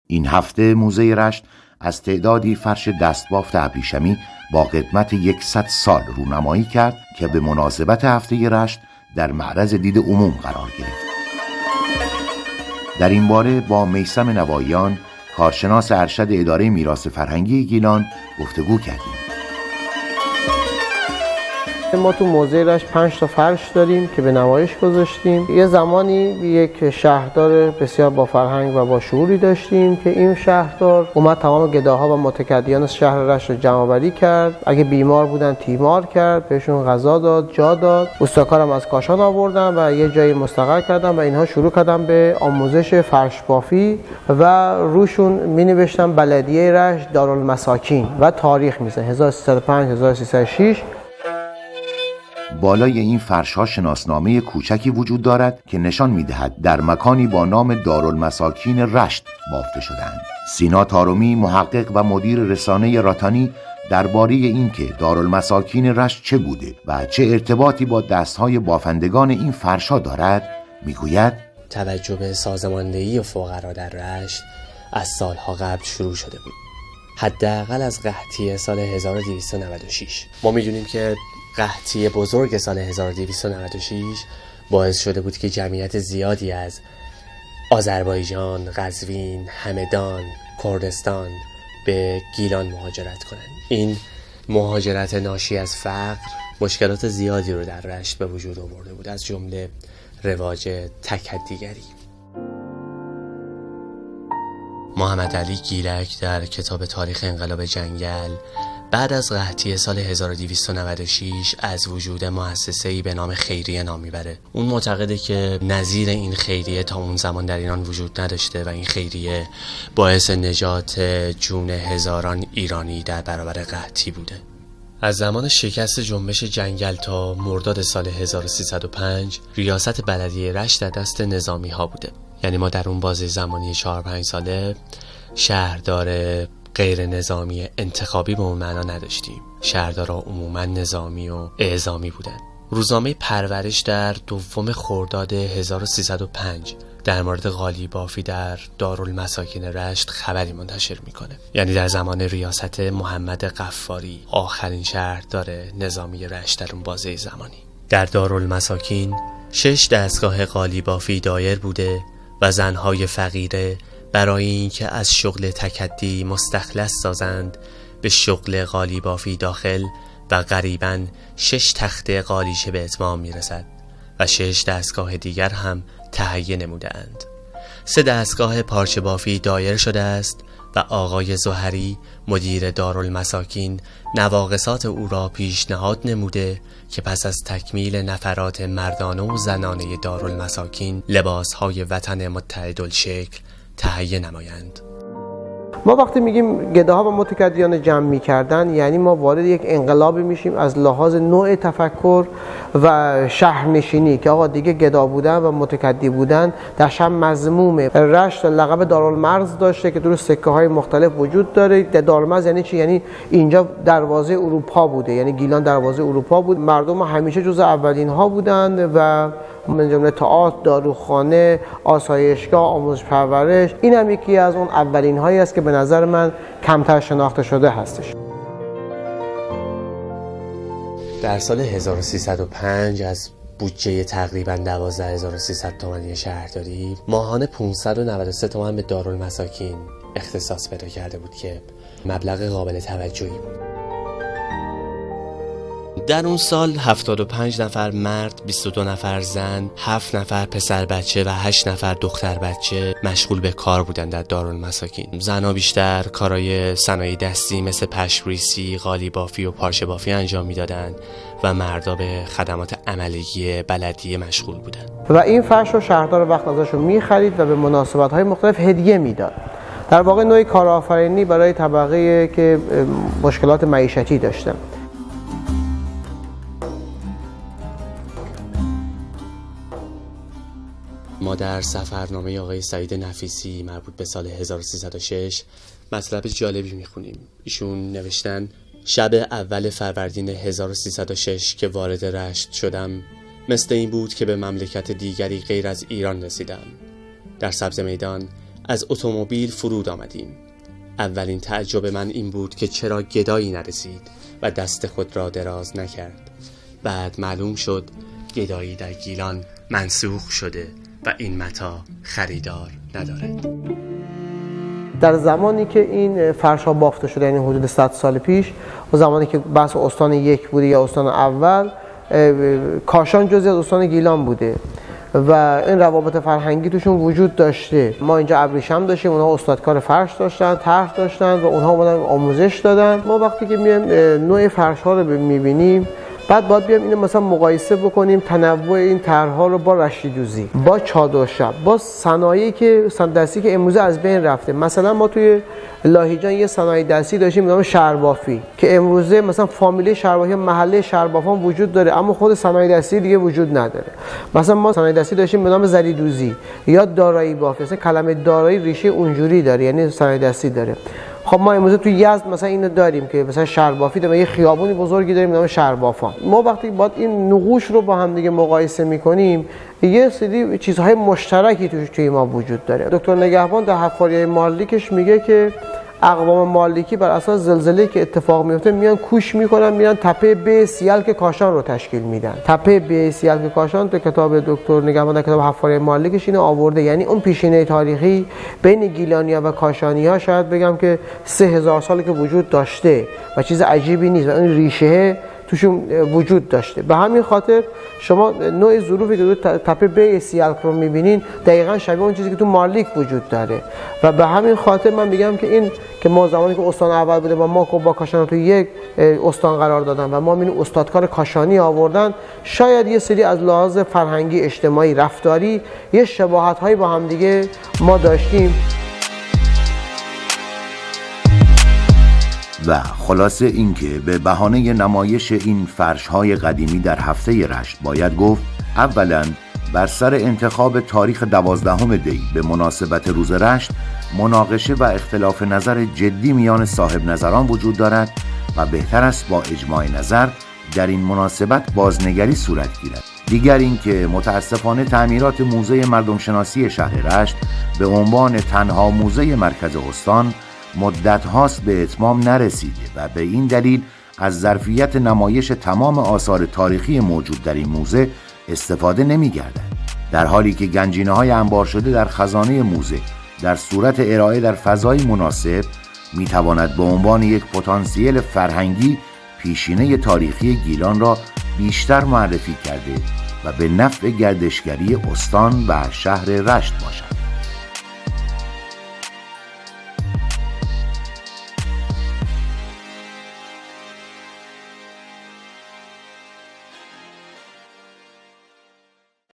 این هفته موزه رشت از تعدادی فرش دستبافت ابریشمی با قدمت 100 سال رونمایی کرد که به مناسبت هفته رشت در معرض دید عموم قرار گرفت. در این باره با میثم نواییان، کارشناس ارشد اداره میراث فرهنگی گیلان، گفتگو کردیم. ما تو موزه رشت 5 تا فرش داریم که به نمایش گذاشتیم. یه زمانی یک شهردار بسیار با فرهنگ و با شعوری داشتیم که این شهردار اومد تمام گداها و متکدیان شهر رشت رو جمع‌آوری کرد. اگه بیمار بودن تیمار کرد، بهشون غذا داد، جا داد. اوستاکارم از کاشان آوردن و یه جایی مستقر کردن و اینها شروع کردن به آموزش فرش بافی و روشون می‌نوشتن بلدیه رشت دارالمساکین و تاریخ می‌ذاشتن 1305 1306. بالای این فرش‌ها شناسنامه کوچکی وجود دارد که نشان می‌دهد در مکانی با نام دارالمساکین رشت بافته شده‌اند. سینا طارمی، محقق و مدیر رسانه راتانی، درباره اینکه دارالمساکین رشت چه بوده و چه ارتباطی با دست‌های بافندگان این فرش‌ها دارد، می‌گوید: توجه به سازماندهی فقرا در رشت از سالها قبل شروع شده بود. حداقل از قحطی سال 1296. ما می‌دونیم که قحطی بزرگ سال 1296 باعث شده بود که جمعیت زیادی از آذربایجان، قزوین، همدان، کردستان به گیلان مهاجرت کنند. این مهاجرت ناشی از فقر مشکلات زیادی رو در رشت به وجود آورده بود، از جمله رواج تکدیگری. محمد علی گیلک در کتاب تاریخ انقلاب جنگل بعد از قحطی سال 1296 از وجود مؤسسه‌ای به نام خیریه نام میبره. اون معتقده که نظیر این خیریه تا اون زمان در ایران وجود نداشته و این خیریه باعث نجات جون هزاران ایرانی در برابر قحطی بوده. از زمان شکست جنبش جنگل تا مرداد سال 1305 ریاست بلدیه رشت در دست نظامی ها بوده. یعنی ما در اون بازه زمانی 4-5 ساله شهردار غیر نظامی انتخابی به اون معنا نداشتیم. شهردارا عموما نظامی و اعزامی بودن. روزنامه پرورش در 2 خرداد 1305 در مورد قالیبافی در دارالمساکین رشت خبری منتشر میکنه. یعنی در زمان ریاست محمد غفاری، آخرین شهردار نظامی رشت در اون بازه زمانی. در دارالمساکین 6 دستگاه قالیبافی دایر بوده و زنهای فقیره برای اینکه از شغل تکدی مستخلص سازند به شغل قالیبافی داخل و قریباً 6 تخته قالیچه به اتمام میرسد و 6 دستگاه دیگر هم تهیه نموده اند. 3 دستگاه پارچه بافی دایر شده است و آقای زهری مدیر دارالمساکین نواقصات او را پیشنهاد نموده که پس از تکمیل نفرات مردانه و زنانه دارالمساکین لباسهای وطن متحدالشکل تهیه نمایند. ما وقتی میگیم گداها و متکدیان جمع میکردن، یعنی ما وارد یک انقلابی میشیم از لحاظ نوع تفکر و شهرنشینی که آقا دیگه گدا بودن و متکدی بودن در شب مذمومه. رشت لقب دارالمرز داشته که درست سکه های مختلف وجود داره. دارالمرز یعنی چی؟ یعنی اینجا دروازه اروپا بوده، یعنی گیلان دروازه اروپا بود. مردم همیشه جز اولین ها بودند و من جمله تئاتر، داروخانه، آسایشگاه، آموزش پرورش، این هم یکی از اون اولین هایی است که به نظر من کمتر شناخته شده هستش. در سال 1305 از بودجه تقریباً 12300 تومانی شهرداری ماهانه 593 تومان به دارالمساکین اختصاص پیدا کرده بود که مبلغ قابل توجهی بود. در اون سال 75 نفر مرد، 22 نفر زن، 7 نفر پسر بچه و 8 نفر دختر بچه مشغول به کار بودن در دارالمساکین. زنها بیشتر کارهای صنایع دستی مثل پشم‌ریسی، قالیبافی و پارچه بافی انجام میدادند و مردا به خدمات عملیاتی بلدیه مشغول بودند. و این فرش رو شهردار وقت ازشون می‌خرید و به مناسبت‌های مختلف هدیه میداد. در واقع نوعی کارآفرینی برای طبقه که مشکلات معیشتی داشتن. ما در سفرنامه آقای سعید نفیسی مربوط به سال 1306 مطلب جالبی میخونیم. ایشون نوشتن: شب اول فروردین 1306 که وارد رشت شدم مثل این بود که به مملکت دیگری غیر از ایران رسیدم. در سبز میدان از اتومبیل فرود آمدیم. اولین تعجب من این بود که چرا گدایی نرسید و دست خود را دراز نکرد. بعد معلوم شد گدایی در گیلان منسوخ شده و این متاع خریدار ندارد. در زمانی که این فرش ها بافته شده، یعنی حدود 100 سال پیش، و زمانی که بحث استان یک بوده یا استان اول، کاشان جزئی از استان گیلان بوده و این روابط فرهنگی توشون وجود داشته. ما اینجا ابریشم داشتیم، اونها استادکار فرش داشتن، طرح داشتن و اونها اومدن آموزش دادن. ما وقتی که میایم نوع فرش ها رو میبینیم، بعد باید بیام اینو مثلا مقایسه بکنیم تنوع این طرح‌ها رو با رشیدوزی، با چادر شب، با صنایعی که دستی که امروزه از بین رفته. مثلا ما توی لاهیجان یه صنایع دستی داشتیم به نام شهربافی که امروزه مثلا فامیله شهربافی، محله شهربافان وجود داره اما خود صنایع دستی دیگه وجود نداره. مثلا ما صنایع دستی داشتیم به نام زریدوزی یا دارایی بافی. مثلا کلمه دارایی ریشه اونجوری داره، یعنی صنایع دستی داره. خب ما امروز تو یزد مثلا اینو داریم که مثلا شهربافی داریم، یه خیابونی بزرگی داریم به نام شهربافان. ما وقتی باید این نقوش رو با هم دیگه مقایسه می‌کنیم، یه سری چیزهای مشترکی توی ما وجود داره. دکتر نگهبان در حفاریه مالکش میگه که اقوام مالکی بر اساس زلزله‌ای که اتفاق میفته میان کوش میکنن، میان تپه ب سیلک کاشان رو تشکیل میدن. تپه ب سیلک کاشان تو کتاب دکتر نگهبان در کتاب حفاریه مالکش اینو آورده، یعنی اون پیشینه تاریخی بین گیلانی‌ها و کاشانی‌ها شاید بگم که 3000 سالی که وجود داشته و چیز عجیبی نیست و این ریشه توشون وجود داشته. به همین خاطر شما نوع ظروفی که تو تپه ب سیلک رو میبینین دقیقاً شبیه اون چیزی که تو مالک وجود داره و به همین خاطر من میگم که این که ما زمانی که استان اول بوده و ما با کاشان تو یک استان قرار دادن و ما می‌بینیم استادکار کاشانی آوردن، شاید یه سری از لحاظ فرهنگی، اجتماعی، رفتاری یه شباهت‌هایی با هم دیگه ما داشتیم. و خلاصه اینکه به بهانه نمایش این فرش‌های قدیمی در هفته رشت باید گفت اولاً بر سر انتخاب تاریخ 12 دی به مناسبت روز رشت مناقشه و اختلاف نظر جدی میان صاحب نظران وجود دارد و بهتر است با اجماع نظر در این مناسبت بازنگری صورت گیرد. دیگر اینکه متاسفانه تعمیرات موزه مردم شناسی شهر رشت به عنوان تنها موزه مرکز استان مدت هاست به اتمام نرسیده و به این دلیل از ظرفیت نمایش تمام آثار تاریخی موجود در این موزه استفاده نمی گردد، در حالی که گنجینه های انبار شده در خزانه موزه در صورت ارائه در فضای مناسب می تواند به عنوان یک پتانسیل فرهنگی پیشینه تاریخی گیلان را بیشتر معرفی کرده و به نفع گردشگری استان و شهر رشت باشد.